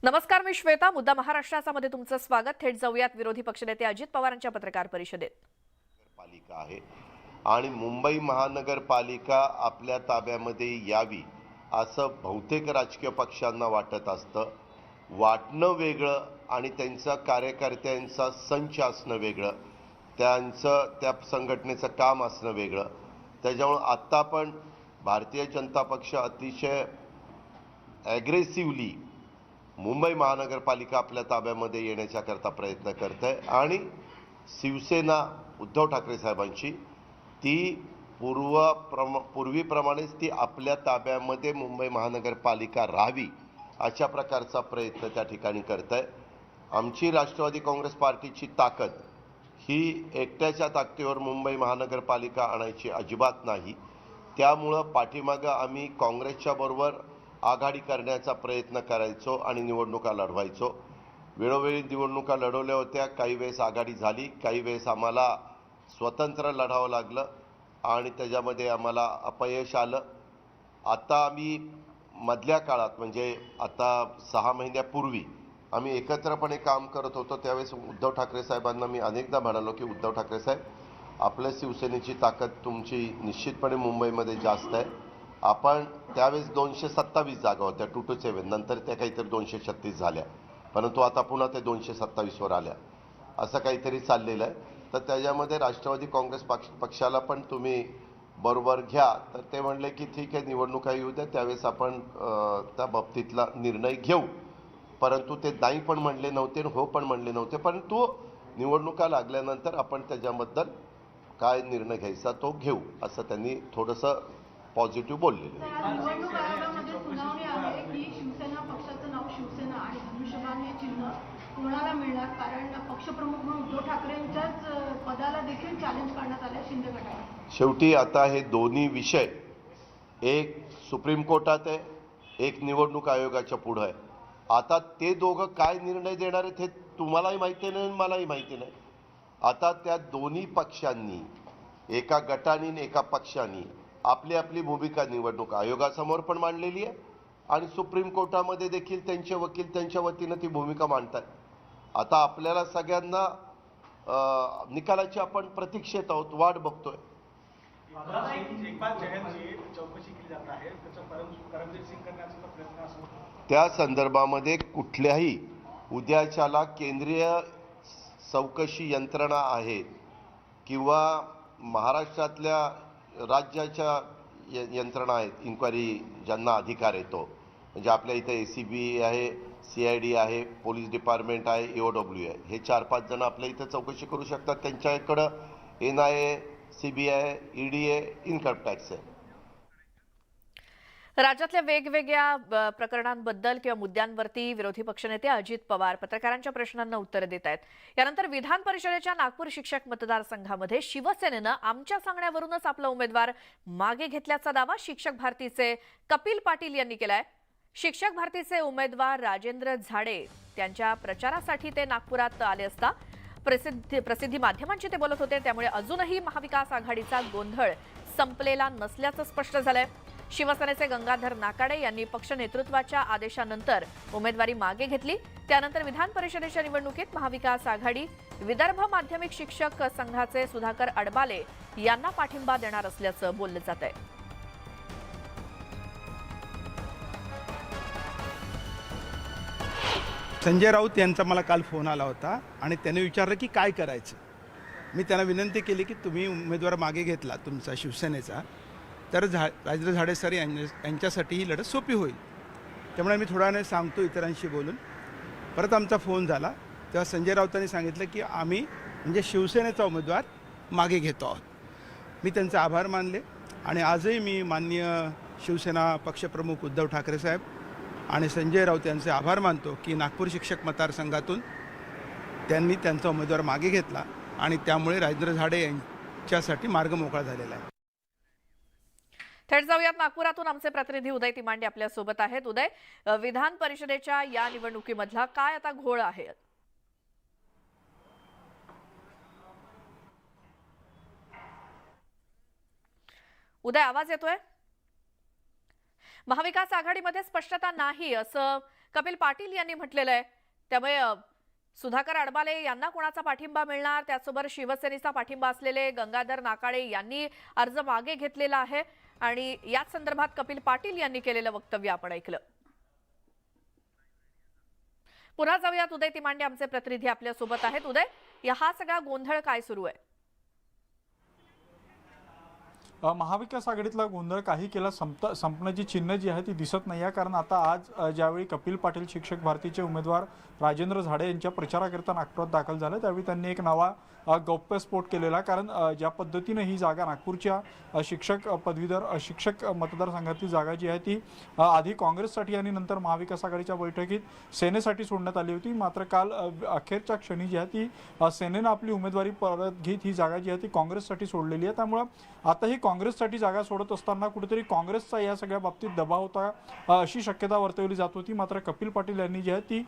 नमस्कार, मी श्वेता. मुद्दा महाराष्ट्राचा मध्ये तुमचं स्वागत. थेट जाऊयात विरोधी पक्षनेते अजित पवारांच्या पत्रकार परिषदेत. पालिका आहे आणि मुंबई महानगरपालिका आपल्या ताब्यामध्ये यावी असं बहुतेक राजकीय पक्षांना वाटत असतं. वाटणं वेगळं आणि त्यांचा कार्यकर्त्यांचा संच असणं वेगळं, त्या संघटनेचं काम असणं वेगळं. त्याच्यामुळे आत्ता पण भारतीय जनता पक्ष अतिशय ॲग्रेसिव्हली मुंबई महानगरपालिका आपल्या ताब्यामध्ये येण्याच्या करता प्रयत्न करत आहे आणि शिवसेना उद्धव ठाकरे साहेबांची ती पूर्वीप्रमाणेच ती आपल्या ताब्यामध्ये मुंबई महानगरपालिका राहावी अशा प्रकारचा प्रयत्न त्या ठिकाणी करत आहे. आमची राष्ट्रवादी काँग्रेस पार्टीची ताकद ही एकट्याच्या ताकदीवर मुंबई महानगरपालिका आणायची अजिबात नाही. त्यामुळं पाठीमागं आम्ही काँग्रेसच्या बरोबर आघाडी करण्याचा प्रयत्न करायचो आणि निवडणुका लढवायचो. वेळोवेळी निवडणुका लढवल्या होत्या. काही वेळेस आघाडी झाली, काही वेळेस आम्हाला स्वतंत्र लढावं लागलं आणि त्याच्यामध्ये आम्हाला अपयश आलं. आता आम्ही मधल्या काळात म्हणजे आता 6 महिन्यापूर्वी आम्ही एकत्रपणे काम करत होतो. त्यावेळेस उद्धव ठाकरे साहेबांना मी अनेकदा म्हणालो की उद्धव ठाकरे साहेब, आपल्या शिवसेनेची ताकद तुमची निश्चितपणे मुंबईमध्ये जास्त आहे. आपण त्यावेळेस 227 जागा होत्या 227, नंतर त्या काहीतरी 236 झाल्या, परंतु आता पुन्हा ते 227वर आल्या, असं काहीतरी चाललेलं आहे. तर त्याच्यामध्ये राष्ट्रवादी काँग्रेस पक्षाला पण तुम्ही बरोबर घ्या. तर ते म्हणले की ठीक आहे, निवडणुका येऊ द्या, त्यावेळेस आपण त्या बाबतीतला निर्णय घेऊ. परंतु ते नाही पण म्हणले नव्हते, हो पण म्हणले नव्हते. परंतु निवडणुका लागल्यानंतर आपण त्याच्याबद्दल काय निर्णय घ्यायचा तो घेऊ, असं त्यांनी थोडंसं पॉझिटिव्ह बोललेलं. निवडणूक आयोगामध्ये सुनावणी आहे की शिवसेना पक्षाचं नाव शिवसेना आणि धनुष्यबाण हे चिन्ह कोणाला मिळणार, कारण पक्षप्रमुख म्हणून उद्धव ठाकरेंच्याच पदाला देखील चॅलेंज करण्यात आले शिंदे गटाला. शेवटी आता हे दोन्ही विषय एक सुप्रीम कोर्टात आहे, एक निवडणूक आयोगाच्या पुढं आहे. आता ते दोघं काय निर्णय देणार आहेत हे तुम्हालाही माहिती नाही, मलाही माहिती नाही. आता त्या दोन्ही पक्षांनी, एका गटाने आणि एका पक्षाने आपली आपली भूमिका निवडणूक आयोगासमोर पण मांडलेली आहे आणि सुप्रीम कोर्टामध्ये देखील त्यांचे वकील त्यांच्या वतीनं ती भूमिका मांडतात. आता आपल्याला सगळ्यांना निकालाची आपण प्रतीक्षेत आहोत, वाट बघतोय. त्या संदर्भामध्ये कुठल्याही उद्याच्याला केंद्रीय चौकशी यंत्रणा आहेत किंवा महाराष्ट्रातल्या राज्याच्या यंत्रणा आहेत, इन्क्वायरी ज्यांना अधिकार येतो, म्हणजे आपल्या इथे ACB आहे, CID आहे, पोलीस डिपार्टमेंट आहे, EOW आहे. हे 4-5 जण आपल्या इथं चौकशी करू शकतात. त्यांच्याकडं NIA, CBI, ED आहे, इन्कम टॅक्स आहे. राज्यातल्या वेगवेगळ्या प्रकरणांबद्दल किंवा मुद्द्यांवरती विरोधी पक्षनेते अजित पवार पत्रकारांच्या प्रश्नांना उत्तर देत आहेत. यानंतर विधान परिषदेच्या नागपूर शिक्षक मतदारसंघामध्ये शिवसेनेनं आमच्या सांगण्यावरूनच आपला उमेदवार मागे घेतल्याचा दावा शिक्षक भारतीचे कपिल पाटील यांनी केलाय. शिक्षक भारतीचे उमेदवार राजेंद्र झाडे त्यांच्या प्रचारासाठी ते नागपुरात आले असता प्रसिद्धी माध्यमांशी ते बोलत होते. त्यामुळे अजूनही महाविकास आघाडीचा गोंधळ संपलेला नसल्याचं स्पष्ट झालंय. शिवसेनेचे गंगाधर नाकाडे यांनी पक्ष नेतृत्वाच्या आदेशानंतर उमेदवारी मागे घेतली. त्यानंतर विधान परिषदेच्या निवडणुकीत महाविकास आघाडी विदर्भ माध्यमिक शिक्षक संघाचे सुधाकर अडबाले यांना पाठिंबा देणार असल्याचं बोललं जात आहे. संजय राऊत यांचा मला काल फोन आला होता आणि त्याने विचारलं की काय करायचं. मी त्यांना विनंती केली की तुम्ही उमेदवार मागे घेतला तुमचा शिवसेनेचा, तर राजेंद्र झाडे सर यांच्यासाठी ही लढत सोपी होईल. त्यामुळे मी थोड्या वेळाने सांगतो इतरांशी बोलून. परत आमचा फोन झाला तेव्हा संजय राऊतांनी सांगितलं की आम्ही म्हणजे शिवसेनेचा उमेदवार मागे घेतो आहोत. मी त्यांचे आभार मानले आणि आजही मी माननीय शिवसेना पक्षप्रमुख उद्धव ठाकरे साहेब आणि संजय राऊत यांचे आभार मानतो की नागपूर शिक्षक मतदारसंघातून त्यांनी त्यांचा उमेदवार मागे घेतला आणि त्यामुळे राजेंद्र झाडे यांच्यासाठी मार्ग मोकळा झालेला आहे. थेट जाऊयात नागपुरातून आमचे प्रतिनिधी उदय तिमांडे आपल्या सोबत आहेत. उदय, विधान परिषदेच्या या निवडणुकीमधला काय आता घोळ आहे? उदय, आवाज येतोय? महाविकास आघाडीमध्ये स्पष्टता नाही असं कपिल पाटील यांनी म्हटलेलं आहे. त्यामुळे सुधाकर अडबाले यांना कोणाचा पाठिंबा मिळणार, त्याचबरोबर शिवसेनेचा पाठिंबा असलेले गंगाधर नाकाळे यांनी अर्ज मागे घेतलेला आहे आणि याच संदर्भात कपिल पाटील यांनी केलेलं वक्तव्य आपण ऐकलं. पुन्हा जाऊयात उदय तिमांडे आमचे प्रतिनिधी आपल्या सोबत आहेत. उदय, हा सगळा गोंधळ काय सुरू आहे? महाविकास आघाडीतला गोंधळ काही केला संपण्याची चिन्ह जी आहे ती दिसत नाही आहे. कारण आता आज ज्यावेळी कपिल पाटील शिक्षक भारतीचे उमेदवार राजेंद्र झाडे यांच्या प्रचाराकरता नागपुरात दाखल झाले त्यावेळी त्यांनी एक नवा गौप्यस्फोट केलेला. कारण ज्या पद्धतीने ही जागा नागपूरच्या शिक्षक पदवीधर शिक्षक मतदारसंघातली जागा जी आहे ती आधी काँग्रेससाठी आणि नंतर महाविकास आघाडीच्या बैठकीत सेनेसाठी सोडण्यात आली होती. मात्र काल अखेरच्या क्षणी जी आहे ती सेनेनं आपली उमेदवारी परत घेत ही जागा जी आहे ती काँग्रेससाठी सोडलेली आहे. त्यामुळं आता ही काँग्रेससाठी जागा सोडत असताना कुठेतरी काँग्रेसचा या सगळ्या बाबतीत दबाव होता अशी शक्यता वर्तवली जात होती. मात्र कपिल पाटील यांनी जी आहे ती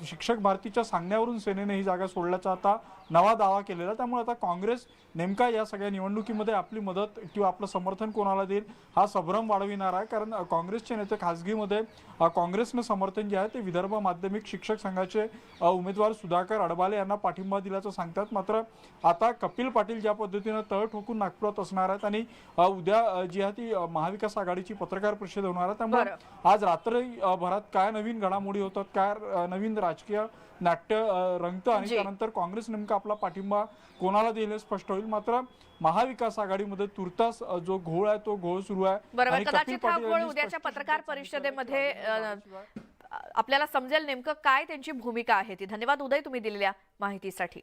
शिक्षक भारतीच्या सांगण्यावरून सेनेने ही जागा सोडल्याचा आता नवा दावा केलेला. त्यामुळे आता काँग्रेस नेमका या सगळ्या निवडणुकीमध्ये आपली मदत किंवा आपलं समर्थन कोणाला देईल हा संभ्रम वाढविणार आहे. कारण काँग्रेसचे नेते खासगीमध्ये काँग्रेसनं समर्थन जे आहे ते विदर्भ माध्यमिक शिक्षक संघाचे उमेदवार सुधाकर अडबाले यांना पाठिंबा दिल्याचं सांगतात. मात्र आता कपिल पाटील ज्या पद्धतीनं तळ ठोकून नागपुरात असणार आहेत आणि उद्या जी आहे ती महाविकास आघाडीची पत्रकार परिषद होणार आहे. त्यामुळे आज रात्रभरात काय नवीन घडामोडी होतात, काय नवीन राजकीय नाट्य रंगतं आणि त्यानंतर काँग्रेस नेमका आपला पाठिंबा कोणाला देईल हे स्पष्ट होईल. मात्र महाविकास आघाडीमध्ये तुर्तास जो घोळ आहे तो घोळ सुरू आहे. बरोबर, कदाचित हा घोळ उद्याच्या पत्रकार परिषदेमध्ये आपल्याला समजेल नेमकं काय त्यांची भूमिका आहे ती. धन्यवाद उदय तुम्ही दिलेल्या माहितीसाठी.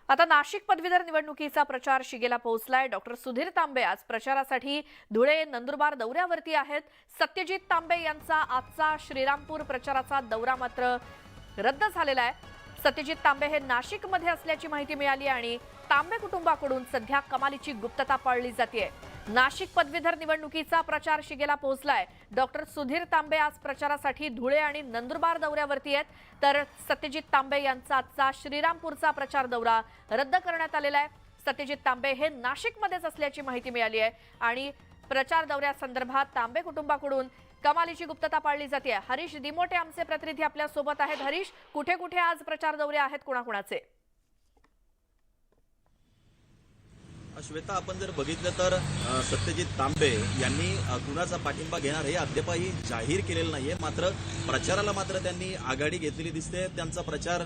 आता नाशिक पदवीधर निवडणुकीचा प्रचार शिगेला पोहोचलाय. डॉक्टर सुधीर तांबे आज प्रचारासाठी धुळे नंदुरबार दौऱ्यावरती आहेत. सत्यजित तांबे यांचा आजचा श्रीरामपूर प्रचाराचा दौरा मात्र रद्द झालेला आहे. सत्यजित तांबे हे नाशिकमध्ये असल्याची माहिती मिळाली आणि तांबे कुटुंबाकडून सध्या कमालीची गुप्तता पाळली जाते. नाशिक पदवीधर निवडणुकीचा प्रचार शिगेला पोहोचलाय. डॉक्टर सुधीर तांबे आज प्रचारासाठी धुळे आणि नंदुरबार दौऱ्यावरती आहेत. तर सत्यजित तांबे यांचा आजचा श्रीरामपूरचा प्रचार दौरा रद्द करण्यात आलेला आहे. सत्यजित तांबे हे नाशिकमध्येच असल्याची माहिती मिळाली आहे आणि प्रचार दौऱ्यासंदर्भात तांबे कुटुंबाकडून कमालीची गुप्तता पाळली जाते. हरीश दिमोटे आमचे प्रतिनिधी आपल्या सोबत आहेत. हरीश, कुठे कुठे आज प्रचार दौरे आहेत, कोणाकोणाचे? श्वेता, आपण जर बघितलं तर सत्यजित तांबे यांनी कुणाचा पाठिंबा घेणार हे अद्यापही जाहीर केलेलं नाहीये. मात्र प्रचाराला मात्र त्यांनी आघाडी घेतलेली दिसते. त्यांचा प्रचार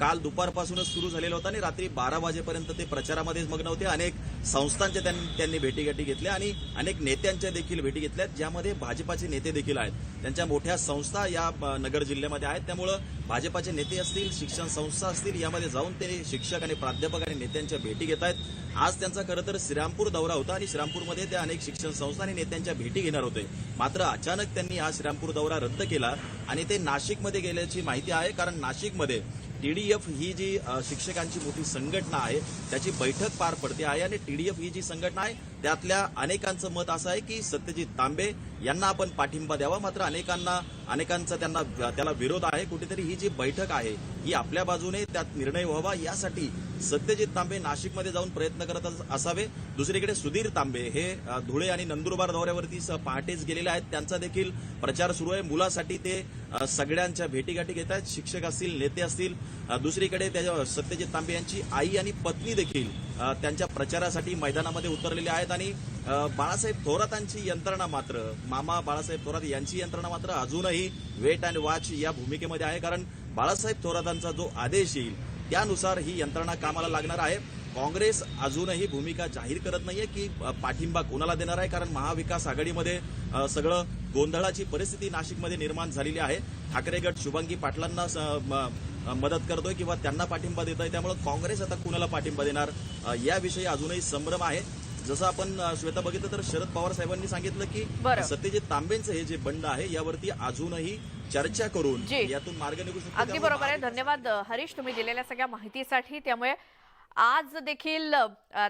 काल दुपारपासूनच सुरू झालेला होता आणि रात्री 12 वाजेपर्यंत ते प्रचारामध्येच मग्न होते. अनेक संस्थांच्या त्यांनी भेटीगाठी घेतल्या आणि अनेक नेत्यांच्या देखील भेटी घेतल्यात, ज्यामध्ये भाजपाचे नेते देखील आहेत. त्यांच्या मोठ्या संस्था या नगर जिल्ह्यामध्ये आहेत. त्यामुळं भाजपाचे नेते असतील, शिक्षण संस्था असतील, यामध्ये जाऊन ते शिक्षक आणि प्राध्यापक आणि नेत्यांच्या भेटी घेत आहेत. आज त्यांचा खरं तर श्रीरामपूर दौरा होता आणि श्रीरामपूरमध्ये ते अनेक शिक्षण संस्था आणि नेत्यांच्या भेटी घेणार होते. मात्र अचानक त्यांनी हा श्रीरामपूर दौरा रद्द केला आणि ते नाशिकमध्ये गेल्याची माहिती आहे. कारण नाशिकमध्ये TDF ही जी शिक्षकांची मोठी संघटना आहे त्याची बैठक पार पडते आहे आणि TDF ही जी संघटना आहे त्यातल्या अनेकांचं मत असं आहे की सत्यजित तांबे यांना आपण पाठिंबा द्यावा. मात्र अनेकांचा त्याला विरोध आहे. कुठेतरी ही जी बैठक आहे ही आपल्या बाजूने त्यात निर्णय व्हावा यासाठी सत्यजित तांबे नाशिकमध्ये जाऊन प्रयत्न करत असावे. दुसरीकडे सुधीर तांबे हे धुळे आणि नंदुरबार दौऱ्यावरती पहाटेच गेलेले आहेत. त्यांचा देखील प्रचार सुरू आहे. मुलासाठी ते सगळ्यांच्या भेटीगाठी घेत आहेत, शिक्षक असतील, नेते असतील. दुसरीकडे त्या सत्यजित तांबे यांची आई आणि पत्नी देखील त्यांच्या प्रचारासाठी मैदानामध्ये उतरलेले आहेत आणि बाळासाहेब थोरातांची यंत्रणा मात्र मामा बाळासाहेब थोरात यांची यंत्रणा मात्र अजूनही वेट अँड वॉच या भूमिकेमध्ये आहे. कारण बाळासाहेब थोरातांचा जो आदेश येईल त्यानुसार ही यंत्रणा कामाला लागणार आहे. काँग्रेस अजूनही भूमिका जाहीर करत नाहीये की पाठिंबा कोणाला देणार आहे. कारण महाविकास आघाडीमध्ये सगळं गोंधळाची परिस्थिती नाशिकमध्ये निर्माण झालेली आहे. ठाकरे गट शुभांगी पाटलांना मदत करतोय किंवा त्यांना पाठिंबा देतोय. त्यामुळे काँग्रेस आता कुणाला पाठिंबा देणार याविषयी अजूनही संभ्रम आहे. जसं आपण श्वेता बघितलं तर शरद पवार साहेबांनी सांगितलं की सत्यजित तांबेंचं हे जे बंड आहे यावरती अजूनही चर्चा करून यातून मार्ग निघू शकतो. अगदी बरोबर आहे. धन्यवाद हरीश तुम्ही दिलेल्या सगळ्या माहितीसाठी. त्यामुळे आज देखील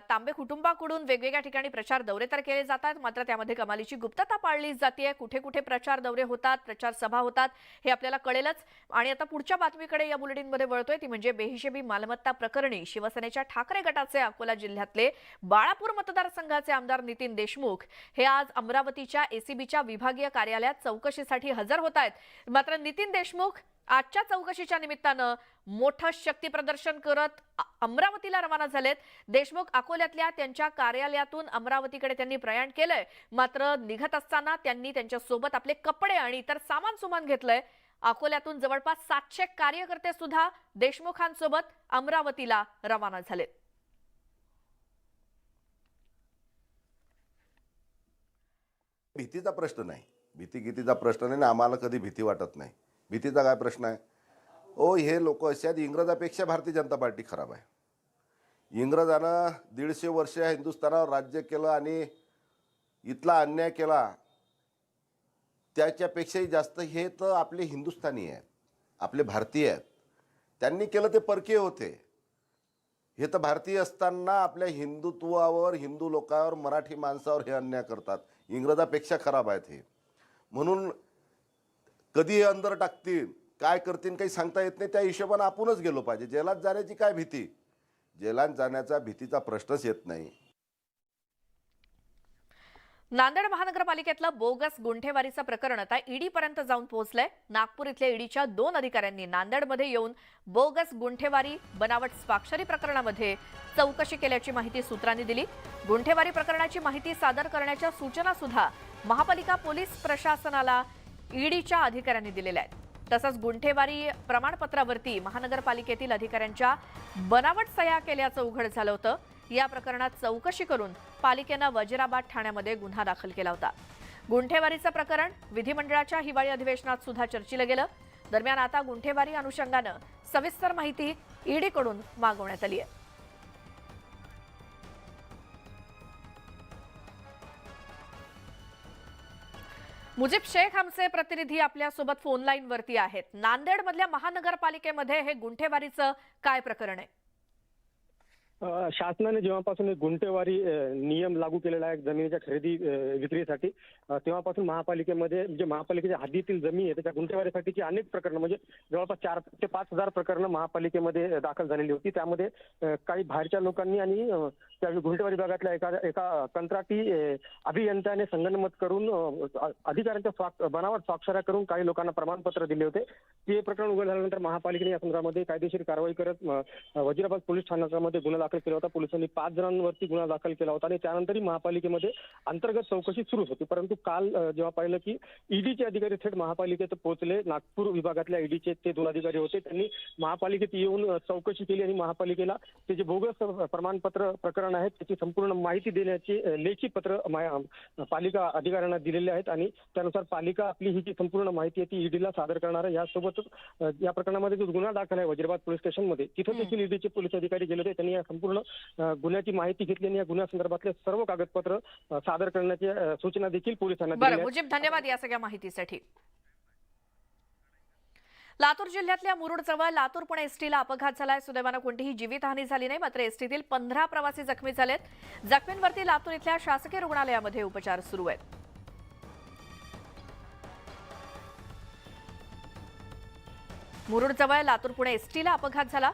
तांबे कुटुंबाकडून वेगवेगळ्या ठिकाणी प्रचार दौरे तर केले जात आहेत, मात्र त्यामध्ये कमालीची गुप्तता पाळली जाते. कुठे कुठे प्रचार दौरे होतात, प्रचार सभा होतात हे आपल्याला कळेलच. आणि आता पुढच्या बातमीकडे या बुलेटिनमध्ये वळतोय, ती म्हणजे बेहिशेबी मालमत्ता प्रकरणी शिवसेनेच्या ठाकरे गटाचे अकोला जिल्ह्यातले बाळापूर मतदारसंघाचे आमदार नितीन देशमुख हे आज अमरावतीच्या एसीबीच्या विभागीय कार्यालयात चौकशीसाठी हजर होत आहेत. मात्र नितीन देशमुख आजच्या चौकशीच्या निमित्तानं मोठं शक्ती प्रदर्शन करत अमरावतीला रवाना झालेत. देशमुख अकोल्यातल्या त्यांच्या कार्यालयातून अमरावतीकडे त्यांनी प्रयाण केलंय. मात्र निघत असताना त्यांनी त्यांच्या सोबत आपले कपडे आणि इतर सामान सुमान घेतलंय. अकोल्यातून जवळपास 700 कार्यकर्ते सुद्धा देशमुखांसोबत अमरावतीला रवाना झालेत. भीतीचा प्रश्न नाही, भीतीचा प्रश्न नाही. आम्हाला कधी भीती वाटत नाही. भीतीचा काय प्रश्न आहे? हे लोक असे आहेत, इंग्रजापेक्षा भारतीय जनता पार्टी खराब आहे. इंग्रजानं 150 वर्ष हिंदुस्थानावर राज्य केलं आणि इथला अन्याय केला. त्याच्यापेक्षाही जास्त हे तर आपले हिंदुस्थानी आहेत, आपले भारतीय आहेत. त्यांनी केलं ते परकीय होते. हे तर भारतीय असताना आपल्या हिंदुत्वावर, हिंदू लोकांवर, मराठी माणसावर हे अन्याय करतात. इंग्रजापेक्षा खराब आहेत हे. म्हणून कधी हे अंदर टाकतील, काय करतील काही सांगता येत नाही. त्या हिशोबाने आपणच गेलो पाहिजे. जेलात जाण्याची काय भीती? जेलात जाण्याचा भीतीचा प्रश्नच येत नाही. नांदेड महानगरपालिकेतलं बोगस गुंठेवारीचं प्रकरण आता ईडीपर्यंत जाऊन पोहोचलंय. नागपूर इथल्या ईडीच्या 2 अधिकाऱ्यांनी नांदेडमध्ये येऊन बोगस गुंठेवारी बनावट स्वाक्षरी प्रकरणामध्ये चौकशी केल्याची माहिती सूत्रांनी दिली. गुंठेवारी प्रकरणाची माहिती सादर करण्याच्या सूचना सुद्धा महापालिका पोलीस प्रशासनाला ईडीच्या अधिकाऱ्यांनी दिलेल्या आहेत. तसंच गुंठेवारी प्रमाणपत्रावरती महानगरपालिकेतील अधिकाऱ्यांच्या बनावट सह्या केल्याचं उघड झालं होतं. या प्रकरणात चौकशी करून पालिकेनं वजिराबाद ठाण्यामध्ये गुन्हा दाखल केला होता. गुंठेवारीचं प्रकरण विधिमंडळाच्या हिवाळी अधिवेशनात सुद्धा चर्चेला गेलं. दरम्यान आता गुंठेवारी अनुषंगानं सविस्तर माहिती ईडीकडून मागवण्यात आली आहे. मुजीब शेख आमचे प्रतिनिधी आपल्यासोबत फोन लाईन वरती आहेत. नांदेडमधल्या महानगरपालिकेमध्ये हे गुंठेवारीचं काय प्रकरण आहे? शासनाने जेव्हापासून एक गुंठेवारी नियम लागू केलेला आहे जमिनीच्या खरेदी विक्रीसाठी, तेव्हापासून महापालिकेमध्ये जे महापालिकेच्या हद्दीतील जमीन आहे त्याच्या गुंठेवारीसाठीची अनेक प्रकरणं, म्हणजे जवळपास 4 ते 5,000 प्रकरणं महापालिकेमध्ये दाखल झालेली होती. त्यामध्ये काही बाहेरच्या लोकांनी आणि त्या गुंठेवारी भागातल्या एका कंत्राटी अभियंत्याने संगनमत करून अधिकाऱ्यांच्या बनावट स्वाक्षऱ्या करून काही लोकांना प्रमाणपत्र दिले होते. ते प्रकरण उघड झाल्यानंतर महापालिकेने या संदर्भामध्ये कायदेशीर कारवाई करत वजिराबाद पोलीस ठाण्यामध्ये गुन्हा दाखल केला होता. पोलिसांनी 5 जणांवरती गुन्हा दाखल केला होता आणि त्यानंतरही महापालिकेमध्ये अंतर्गत चौकशी सुरू होती. परंतु काल जेव्हा पाहिलं की ईडीचे अधिकारी थेट महापालिकेत पोहोचले, नागपूर विभागातल्या ईडीचे ते 2 अधिकारी होते, त्यांनी महापालिकेत येऊन चौकशी केली आणि महापालिकेला ते जे बोगस प्रमाणपत्र प्रकरण आहे त्याची संपूर्ण माहिती देण्याचे लेखी पत्र पालिका अधिकाऱ्यांना दिलेले आहेत आणि त्यानुसार पालिका आपली ही जी संपूर्ण माहिती आहे ती ईडीला सादर करणार आहे. यासोबतच या प्रकरणामध्ये जो गुन्हा दाखल आहे वजिराबाद पोलीस स्टेशनमध्ये, तिथे देखील ईडीचे पोलीस अधिकारी गेले होते. त्यांनी या संपूर्ण गुन्ह्याची माहिती घेतली आणि या गुन्ह्यासंदर्भातले सर्व कागदपत्र सादर करण्याच्या सूचना देखील पोलिसांना दिल्या. बरं मुजीब, धन्यवाद या सगळ्या माहितीसाठी. लातूर जिल्ह्यातल्या मुरुडजवळ लातूर पुणे एसटीला अपघात झालाय. सुदैवानं कोणतीही जीवितहानी झाली नाही, मात्र एसटीतील 15 प्रवासी जखमी झालेत. जखमींवरती लातूर इथल्या शासकीय रुग्णालयामध्ये उपचार सुरू आहेत. मुरुडजवळ लातूर पुणे एसटीला अपघात झाला.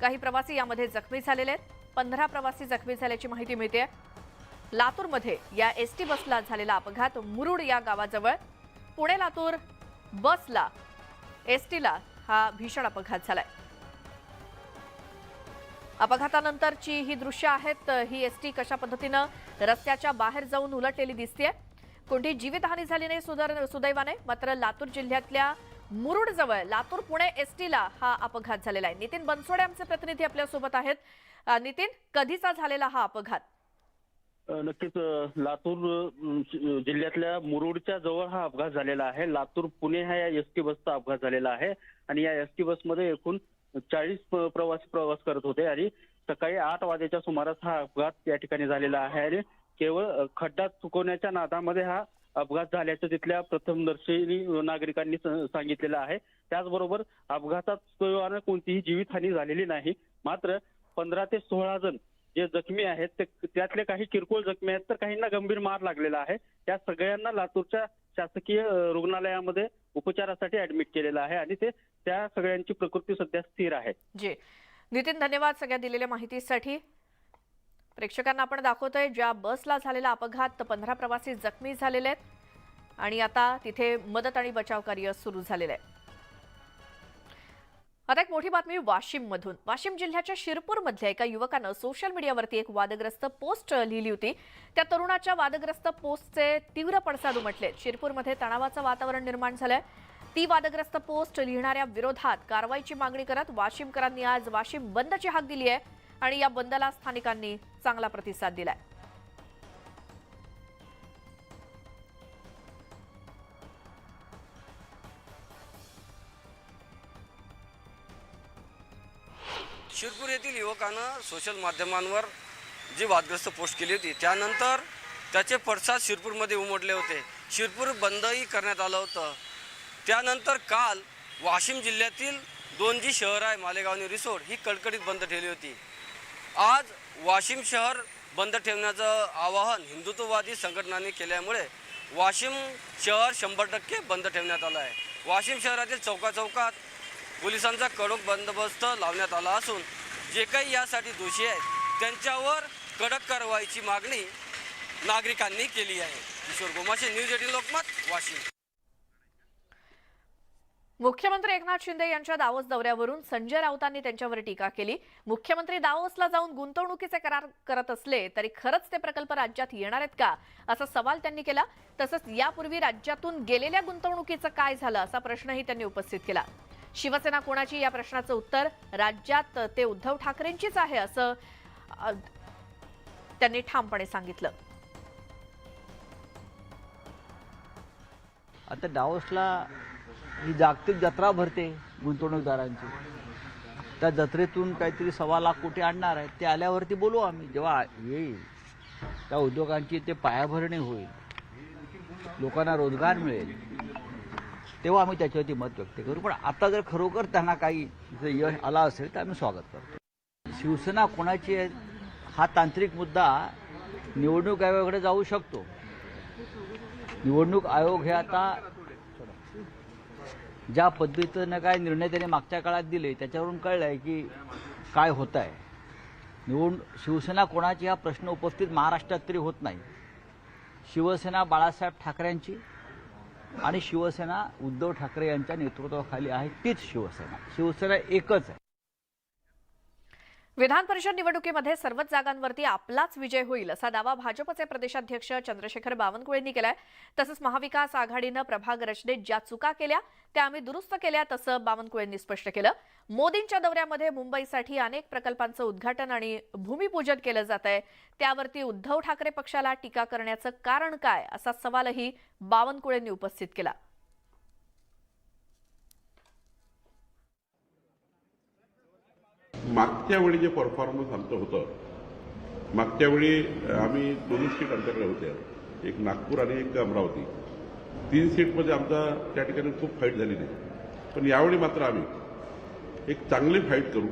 काही प्रवासी यामध्ये जखमी झालेले आहेत. 15 प्रवासी जखमी झाल्याची माहिती मिळते. लातूरमध्ये या एसटी बसला झालेला अपघात मुरुड या गावाजवळ. पुणे लातूर बसला एसटीला हा भीषण अपघात झालाय. अपघातानंतरची ही दृश्य आहेत. ही एसटी कशा पद्धतीनं रस्त्याच्या बाहेर जाऊन उलटलेली दिसतेय. कोणतीही जीवितहानी झाली नाही सुदैवाने, मात्र लातूर जिल्ह्यातल्या मुरुड जवळ लातूर पुणे एसटीला हा अपघात झालेला आहे. नितीन बनसोडे आमचे प्रतिनिधी आपल्या सोबत आहेत. नितीन, कधीचा झालेला हा अपघात? नक्कीच लातूर जिल्ह्यातल्या मुरुडच्या जवळ हा अपघात झालेला आहे. लातूर पुणे हा या एसटी बसचा अपघात झालेला आहे आणि या एसटी बसमध्ये एकूण 40 प्रवासी प्रवास करत होते आणि सकाळी 8 वाजेच्या सुमारास हा अपघात या ठिकाणी झालेला आहे आणि केवळ खड्डा चुकवण्याच्या नादामध्ये हा अपघात झाल्याचं तिथल्या प्रथमदर्शी नागरिकांनी सांगितलेलं आहे. त्याचबरोबर अपघातात कोणतीही जीवितहानी झालेली नाही, मात्र 15 ते 16 जण जे जखमी आहेत ते त्यातले काही किरकोळ जखमी आहेत तर काहींना गंभीर मार लागलेला आहे. त्या सगळ्यांना लातूरच्या शासकीय रुग्णालयामध्ये उपचारासाठी ऍडमिट केलेलं आहे आणि त्या सगळ्यांची प्रकृती सध्या स्थिर आहे. जी नितीन, धन्यवाद सगळ्या दिलेल्या माहितीसाठी. प्रेक्षकांना आपण दाखवतोय ज्या बसला झालेला अपघात 15 प्रवासी जखमी झालेले आहेत आणि आता तिथे मदत आणि बचाव कार्य सुरू झालेलं आहे. आता एक मोठी बातमी वाशिममधून. वाशिम जिल्ह्याच्या शिरपूरमधल्या एका युवकानं सोशल मीडियावरती एक वादग्रस्त पोस्ट लिहिली होती. त्या तरुणाच्या वादग्रस्त पोस्टचे तीव्र पडसाद उमटले. शिरपूरमध्ये तणावाचं वातावरण निर्माण झालंय. ती वादग्रस्त पोस्ट लिहिणाऱ्या विरोधात कारवाईची मागणी करत वाशिमकरांनी आज वाशिम बंदची हाक दिली आहे आणि या बंदला स्थानिकांनी चांगला प्रतिसाद दिलाय. शिरपूर येथील युवकानं सोशल माध्यमांवर जी वादग्रस्त पोस्ट केली होती त्यानंतर त्याचे पडसाद शिरपूरमध्ये उमटले होते. शिरपूर बंदही करण्यात आलं होतं. त्यानंतर काल वाशिम जिल्ह्यातील 2 जी शहर आहे मालेगाव आणि रिसोड ही कडकडीत बंद ठेवली होती. आज वाशिम शहर बंद ठेवण्याचं आवाहन हिंदुत्ववादी संघटनांनी केल्यामुळे वाशिम शहर 100% बंद ठेवण्यात आलं आहे. वाशिम शहरातील चौकाचौकात पोलिसांचा कडक बंदोबस्त लावण्यात आला असून जे काही यासाठी दोषी आहेत त्यांच्यावर कडक कारवाईची मागणी नागरिकांनी केली आहे. किशोर गोमाशे, न्यूज 18 लोकमत, वाशिम. मुख्यमंत्री एकनाथ शिंदे यांच्या दावोस दौऱ्यावरून संजय राऊतांनी त्यांच्यावर टीका केली. मुख्यमंत्री दावोसला जाऊन गुंतवणुकीचे करार करत असले तरी खरंच ते प्रकल्प राज्यात येणार आहेत का असा सवाल त्यांनी केला. तसंच यापूर्वी राज्यातून गेलेल्या गुंतवणुकीचं काय झालं असा प्रश्नही त्यांनी उपस्थित केला. शिवसेना कोणाची या प्रश्नाचं उत्तर राज्यात ते उद्धव ठाकरेंचीच आहे असं त्यांनी ठामपणे सांगितलं. आता डावोसला ही जागतिक जत्रा भरते गुंतवणूकदारांची. त्या जत्रेतून काहीतरी 1.25 लाख कोटी आणणार आहेत. ते आल्यावरती बोलू आम्ही. जेव्हा येईल त्या उद्योगांची ते पायाभरणी होईल, लोकांना रोजगार मिळेल, तेव्हा आम्ही त्याच्यावरती मत व्यक्त करू. पण आता जर खरोखर त्यांना काही यश आला असेल तर आम्ही स्वागत करतो. शिवसेना कोणाची आहे हा तांत्रिक मुद्दा निवडणूक आयोगाकडे जाऊ शकतो. निवडणूक आयोग हे आता ज्या पद्धतीनं काय निर्णय त्याने मागच्या काळात दिले त्याच्यावरून कळलंय की काय होत आहे. शिवसेना कोणाची हा प्रश्न उपस्थित महाराष्ट्रात तरी होत नाही. शिवसेना बाळासाहेब ठाकरेंची आणि शिवसेना उद्धव ठाकरे यांच्या नेतृत्वाखाली आहे तीच शिवसेना. शिवसेना एकच आहे. विधान परिषद निवडणुकीमध्ये सर्वच जागांवरती आपलाच विजय होईल असा दावा भाजपचे प्रदेशाध्यक्ष चंद्रशेखर बावनकुळेंनी केलाय. तसंच महाविकास आघाडीनं प्रभाग रचनेत ज्या चुका केल्या त्या आम्ही दुरुस्त केल्या तसं बावनकुळेंनी स्पष्ट केलं. मोदींच्या दौऱ्यामध्ये मुंबईसाठी अनेक प्रकल्पांचं उद्घाटन आणि भूमिपूजन केलं जात आहे. त्यावरती उद्धव ठाकरे पक्षाला टीका करण्याचं कारण काय असा सवालही बावनकुळेंनी उपस्थित केला. मागच्या वेळी जे परफॉर्मन्स आमचं होतं, मागच्या वेळी आम्ही 2 सीट आमच्याकडे होत्या, एक नागपूर आणि एक अमरावती. 3 सीटमध्ये आमचा त्या ठिकाणी खूप फाईट झाली नाही. पण यावेळी मात्र आम्ही एक चांगली फाईट करू,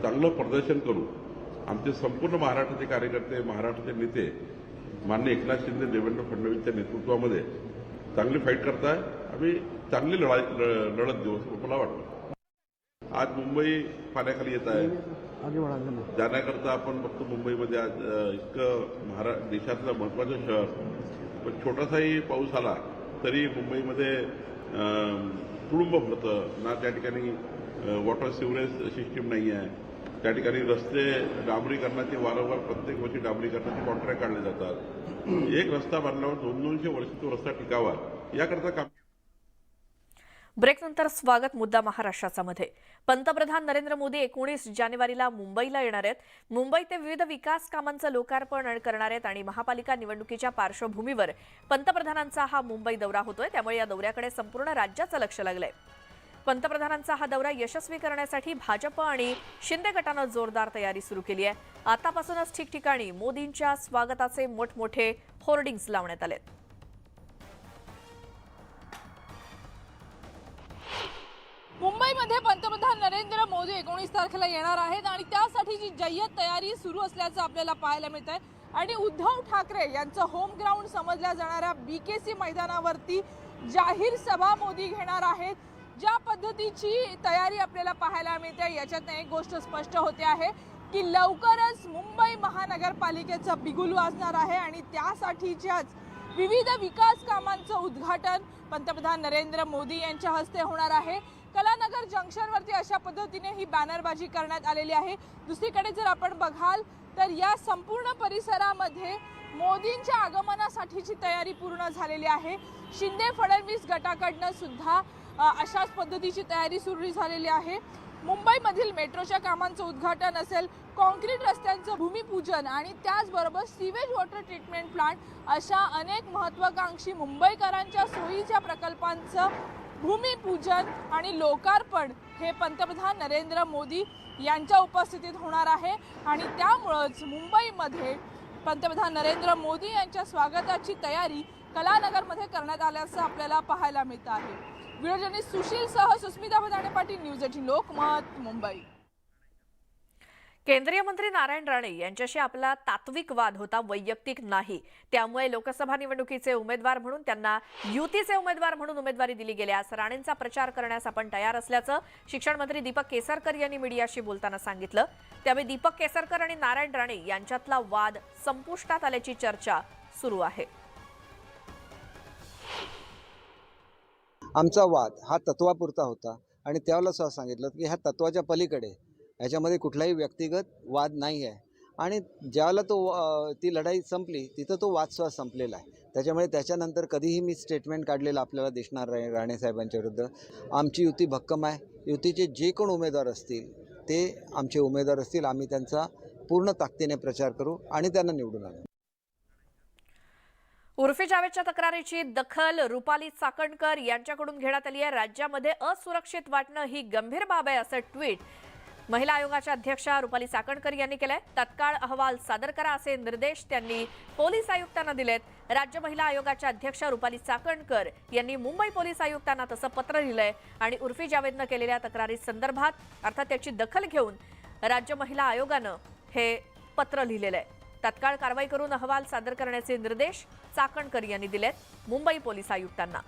चांगलं प्रदर्शन करू. आमचे संपूर्ण महाराष्ट्राचे कार्यकर्ते, महाराष्ट्राचे नेते माननीय एकनाथ शिंदे, देवेंद्र फडणवीसच्या नेतृत्वामध्ये चांगली फाईट करताय. आम्ही चांगली लढत देऊ असं मला वाटतं. आज मुंबई पाण्याखाली येत आहे. जाण्याकरता आपण फक्त मुंबईमध्ये आज इतकं देशातलं महत्त्वाचं शहर, पण छोटासाही पाऊस आला तरी मुंबईमध्ये तुडुंब भरतं ना. त्या ठिकाणी वॉटर सिवरेज सिस्टीम नाही आहे. त्या ठिकाणी रस्ते डांबरीकरणाचे वारंवार प्रत्येक वर्षी डांबरीकरणाचे कॉन्ट्रॅक्ट काढले जातात. एक रस्ता बांधल्यावर 200 वर्ष तो रस्ता टिकावा याकरता काम. ब्रेकनंतर स्वागत मुद्दा महाराष्ट्राचा मध्ये. पंतप्रधान नरेंद्र मोदी 19 जानेवारीला मुंबईला येणार आहेत. मुंबईत ते विविध विकास कामांचं लोकार्पण करणार आहेत आणि महापालिका निवडणुकीच्या पार्श्वभूमीवर पंतप्रधानांचा हा मुंबई दौरा होतोय. त्यामुळे या दौऱ्याकडे संपूर्ण राज्याचं लक्ष लागलंय. पंतप्रधानांचा हा दौरा यशस्वी करण्यासाठी भाजप आणि शिंदे गटानं जोरदार तयारी सुरू केली आहे. आतापासूनच ठिकठिकाणी मोदींच्या स्वागताचे मोठमोठे होर्डिंग्स लावण्यात आलेत. मुंबई मुंबईमध्ये पंतप्रधान नरेंद्र मोदी 19 तारखेला येणार आहेत आणि त्यासाठीची जय्यत तयारी सुरू असल्याचं आपल्याला पाहायला मिळत आहे। आणि उद्धव ठाकरे यांचं होम ग्राउंड समजल्या जाणाऱ्या BKC मैदानावरती जाहीर सभा मोदी घेणार आहेत। ज्या पद्धतीची तयारी आपल्याला पाहायला मिळते याच्यात एक गोष्ट स्पष्ट होते आहे की लवकरच मुंबई महानगरपालिकेचं बिगुल वाजणार आहे आणि त्यासाठीच्याच विविध विकास कामांचं उद्घाटन पंतप्रधान नरेंद्र मोदी यांच्या हस्ते होणार आहे। कलानगर जंक्शनवरती अशा पद्धतीने ही बॅनरबाजी करण्यात आलेली आहे। दुसरीकडे जर आपण बघाल तर या संपूर्ण परिसरामध्ये मोदींच्या आगमनासाठीची तयारी पूर्ण झालेली आहे। शिंदे फडणवीस गटाकडनं सुद्धा अशाच पद्धतीची तयारी सुरू झालेली आहे। मुंबईमधील मेट्रोच्या कामांचं उद्घाटन असेल, कॉन्क्रीट रस्त्यांचं भूमिपूजन आणि त्याचबरोबर सीवेज वॉटर ट्रीटमेंट प्लांट अशा अनेक महत्त्वाकांक्षी मुंबईकरांच्या सोयीच्या प्रकल्पांचं भूमिपूजन आणि लोकार्पण हे पंतप्रधान नरेंद्र मोदी यांच्या उपस्थितीत होणार आहे। आणि त्यामुळेच मुंबईमध्ये पंतप्रधान नरेंद्र मोदी यांच्या स्वागताची तयारी कलानगरमध्ये करण्यात आल्याचं आपल्याला पाहायला मिळत आहे। व्हिडिओ जर्नलिस्ट सुशील सह सुस्मिता भदाणे पाटील, न्यूज 18 लोकमत, मुंबई। केंद्रीय मंत्री नारायण राणे यांच्याशी आपला तात्विक वाद होता, वैयक्तिक नाही। त्यामुळे लोकसभा निवडणुकीचे उमेदवार म्हणून त्यांना युतीचे उमेदवार म्हणून उमेदवारी दिली गेल्यास राणेंचा प्रचार करण्यास आपण तयार असल्याचं शिक्षण मंत्री दीपक केसरकर यांनी मीडियाशी बोलताना सांगितलं। त्यामुळे दीपक केसरकर आणि नारायण राणे यांच्यातला वाद संपुष्टात आल्याची चर्चा सुरू आहे। आमचा वाद हा तत्वापुरता होता आणि त्यावेळेला असं सांगितलं की ह्या तत्वाच्या पलीकडे याच्यामध्ये कुठलाही व्यक्तिगत वाद नाही आहे। आणि ज्यावेळेला ती लढाई संपली तिथं तो वाद सुद्धा संपलेला आहे। त्याच्यामुळे त्याच्यानंतर कधीही मी स्टेटमेंट काढलेलं आपल्याला दिसणार नाही राणे साहेबांच्या विरुद्ध। आमची युती भक्कम आहे। युतीचे जे कोण उमेदवार असतील ते आमचे उमेदवार असतील, आम्ही त्यांचा पूर्ण ताकदीने प्रचार करू आणि त्यांना निवडून आणू। उर्फी जावेदच्या तक्रारीची दखल रुपाली चाकणकर यांच्याकडून घेण्यात आली आहे। राज्यामध्ये असुरक्षित वाटणं ही गंभीर बाब आहे असं ट्विट महिला आयोगाच्या अध्यक्षा रुपाली चाकणकर यांनी केलंय। तत्काळ अहवाल सादर करा असे निर्देश त्यांनी पोलीस आयुक्तांना दिलेत। राज्य महिला आयोगाच्या अध्यक्षा रुपाली चाकणकर यांनी मुंबई पोलीस आयुक्तांना तसं पत्र लिहिलंय आणि उर्फी जावेदनं केलेल्या तक्रारी संदर्भात अर्थात त्याची दखल घेऊन राज्य महिला आयोगानं हे पत्र लिहिलेलं आहे। तत्काळ कारवाई करून अहवाल सादर करण्याचे निर्देश चाकणकर यांनी दिलेत मुंबई पोलीस आयुक्तांना।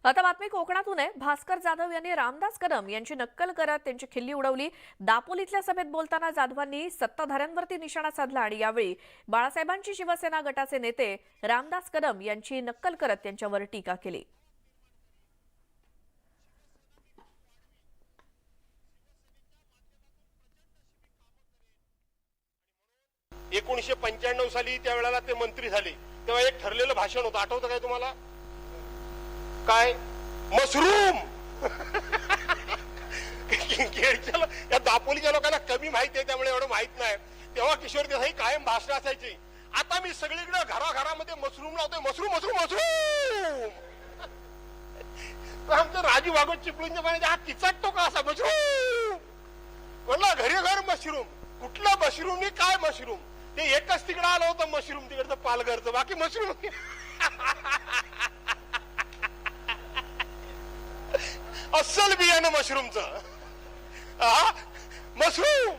आता बातमी कोकणातून आहे। भास्कर जाधव यांनी रामदास कदम यांची नक्कल करत त्यांची खिल्ली उडवली। दापोलीतल्या सभेत बोलताना जाधवांनी सत्ताधाऱ्यांवरती निशाणा साधला आणि यावेळी बाळासाहेबांची शिवसेना गटाचे नेते रामदास कदम यांची नक्कल करत त्यांच्यावर टीका केली। 1995 साली त्या वेळेला ते मंत्री झाले तेव्हा एक ठरलेलं भाषण होतं, आठवतं काय तुम्हाला? काय मशरूम या दापोलीच्या लोकांना कमी माहिती आहे त्यामुळे एवढं माहित नाही। तेव्हा किशोर देसाई कायम भाषण असायची। आता मी सगळीकडे घराघरामध्ये मशरूम लावतोय, मशरूम मशरूम मशरूम। आमचं राजू वागोट चिपळूणच्या पाण्याचा हा किचकतो का असा मशरूम? म्हणलं घरी घर मशरूम, कुठला मशरूम काय मशरूम? ते एकच तिकडे आलं होतं मशरूम, तिकडचं पालघरचं, बाकी मशरूम। अस्सल बियाणं मशरूमचं, मशरूम